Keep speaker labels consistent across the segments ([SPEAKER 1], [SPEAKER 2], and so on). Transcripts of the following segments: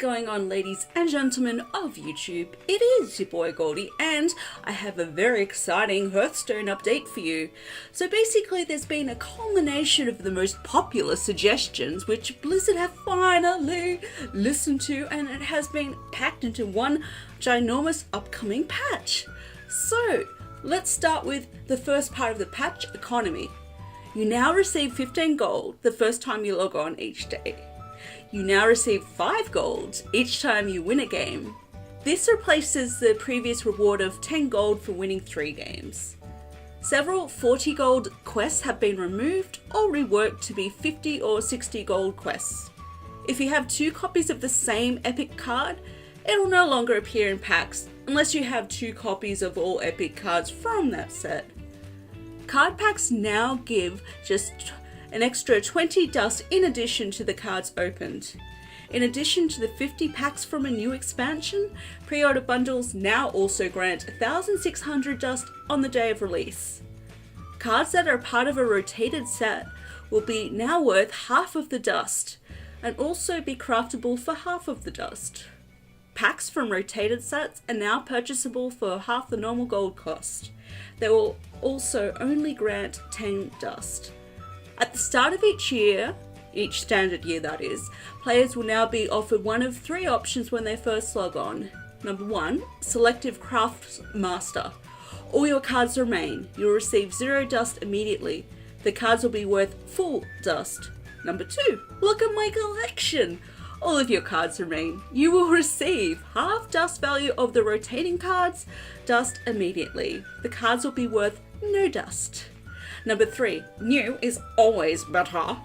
[SPEAKER 1] going on, ladies and gentlemen of YouTube? It is your boy Goldy, and I have a very exciting Hearthstone update for you. So basically there's been a culmination of the most popular suggestions which Blizzard have finally listened to, and it has been packed into one ginormous upcoming patch. So let's start with the first part of the patch, economy. You now receive 15 gold the first time you log on each day. You now receive 5 gold each time you win a game. This replaces the previous reward of 10 gold for winning 3 games. Several 40 gold quests have been removed or reworked to be 50 or 60 gold quests. If you have 2 copies of the same epic card, it will no longer appear in packs unless you have 2 copies of all epic cards from that set. Card packs now give just an extra 20 dust in addition to the cards opened. In addition to the 50 packs from a new expansion, pre-order bundles now also grant 1,600 dust on the day of release. Cards that are part of a rotated set will be now worth half of the dust and also be craftable for half of the dust. Packs from rotated sets are now purchasable for half the normal gold cost. They will also only grant 10 dust. At the start of each year, each standard year that is, players will now be offered one of 3 options when they first log on. Number 1, Selective Craft Master. All your cards remain. You'll receive 0 dust immediately. The cards will be worth full dust. Number 2, Look at my collection. All of your cards remain. You will receive half dust value of the rotating cards, dust immediately. The cards will be worth no dust. Number 3, New is always better.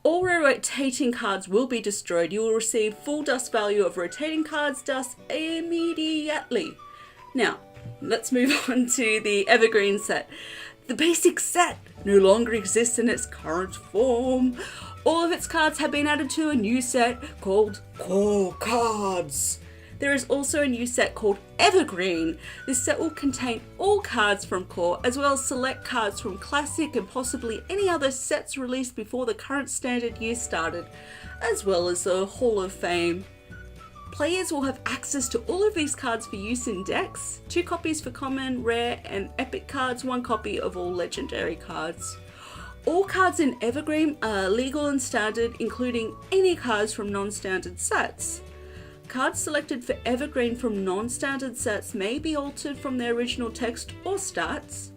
[SPEAKER 1] All rotating cards will be destroyed. You will receive full dust value of rotating cards dust immediately. Now, let's move on to the Evergreen set. The basic set no longer exists in its current form. All of its cards have been added to a new set called Core Cards. There is also a new set called Evergreen. This set will contain all cards from Core, as well as select cards from Classic and possibly any other sets released before the current standard year started, as well as the Hall of Fame. Players will have access to all of these cards for use in decks, 2 copies for common, rare and epic cards, 1 copy of all legendary cards. All cards in Evergreen are legal and standard, including any cards from non-standard sets. Cards selected for Evergreen from non-standard sets may be altered from their original text or stats.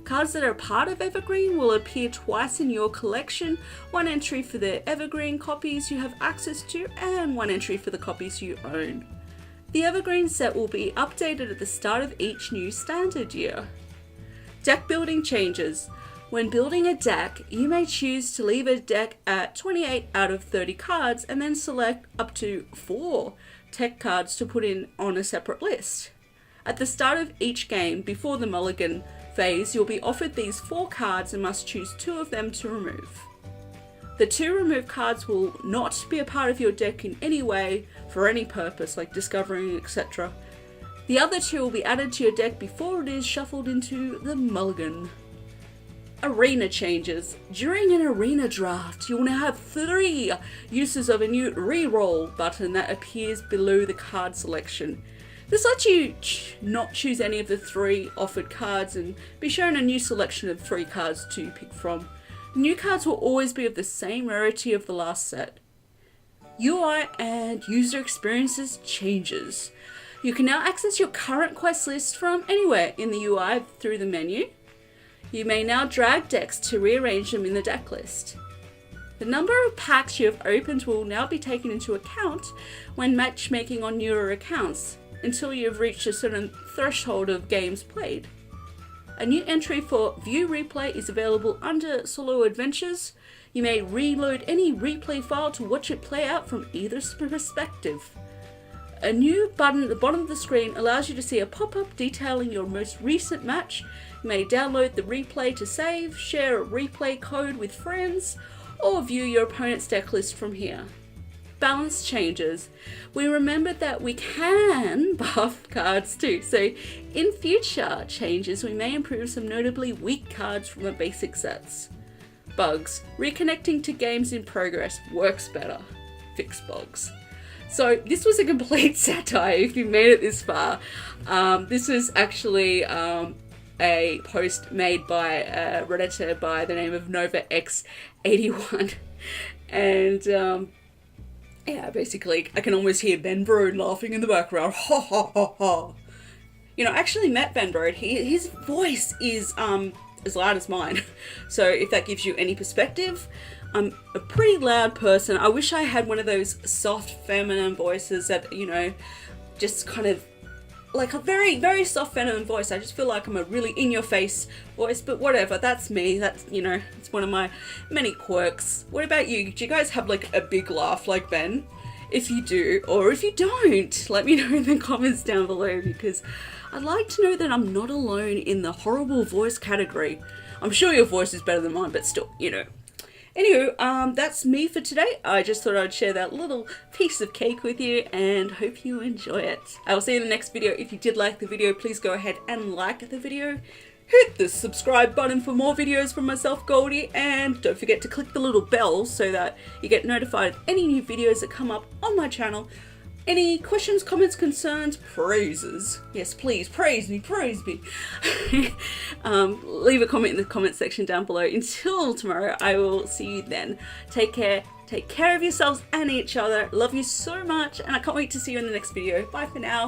[SPEAKER 1] Cards that are part of Evergreen will appear twice in your collection, 1 entry for the Evergreen copies you have access to and 1 entry for the copies you own. The Evergreen set will be updated at the start of each new standard year. Deck building changes. When building a deck, you may choose to leave a deck at 28 out of 30 cards and then select up to 4 tech cards to put in on a separate list. At the start of each game, before the mulligan phase, you'll be offered these 4 cards and must choose 2 of them to remove. The 2 removed cards will not be a part of your deck in any way, for any purpose like discovering, etc. The other 2 will be added to your deck before it is shuffled into the mulligan. Arena changes. During an arena draft, you will now have 3 uses of a new reroll button that appears below the card selection. This lets you not choose any of the 3 offered cards and be shown a new selection of 3 cards to pick from. New cards will always be of the same rarity of the last set. UI and user experiences changes. You can now access your current quest list from anywhere in the UI through the menu. You may now drag decks to rearrange them in the deck list. The number of packs you have opened will now be taken into account when matchmaking on newer accounts, until you have reached a certain threshold of games played. A new entry for View Replay is available under Solo Adventures. You may reload any replay file to watch it play out from either perspective. A new button at the bottom of the screen allows you to see a pop-up detailing your most recent match. You may download the replay to save, share a replay code with friends, or view your opponent's deck list from here. Balance changes. We remembered that we can buff cards too, so in future changes we may improve some notably weak cards from the basic sets. Bugs. Reconnecting to games in progress works better. Fix bugs. So this was a complete satire if you made it this far. This was actually a post made by a Redditor by the name of NovaX81. And yeah, basically I can almost hear Ben Brode laughing in the background. Ha ha ha ha. You know, I actually met Ben Brode. His voice is as loud as mine. So if that gives you any perspective, I'm a pretty loud person. I wish I had one of those soft feminine voices that, you know, just kind of like a very, very soft feminine voice. I just feel like I'm a really in-your-face voice, but whatever, that's me. That's, you know, it's one of my many quirks. What about you? Do you guys have like a big laugh like Ben? If you do, or if you don't, let me know in the comments down below, because I'd like to know that I'm not alone in the horrible voice category. I'm sure your voice is better than mine, but still, you know. Anywho, that's me for today. I just thought I'd share that little piece of cake with you and hope you enjoy it. I will see you in the next video. If you did like the video, please go ahead and like the video. Hit the subscribe button for more videos from myself, Goldy, and don't forget to click the little bell so that you get notified of any new videos that come up on my channel. Any questions, comments, concerns, praises? Yes, please, praise me, praise me. Leave a comment in the comment section down below. Until tomorrow, I will see you then. Take care of yourselves and each other. Love you so much, and I can't wait to see you in the next video. Bye for now.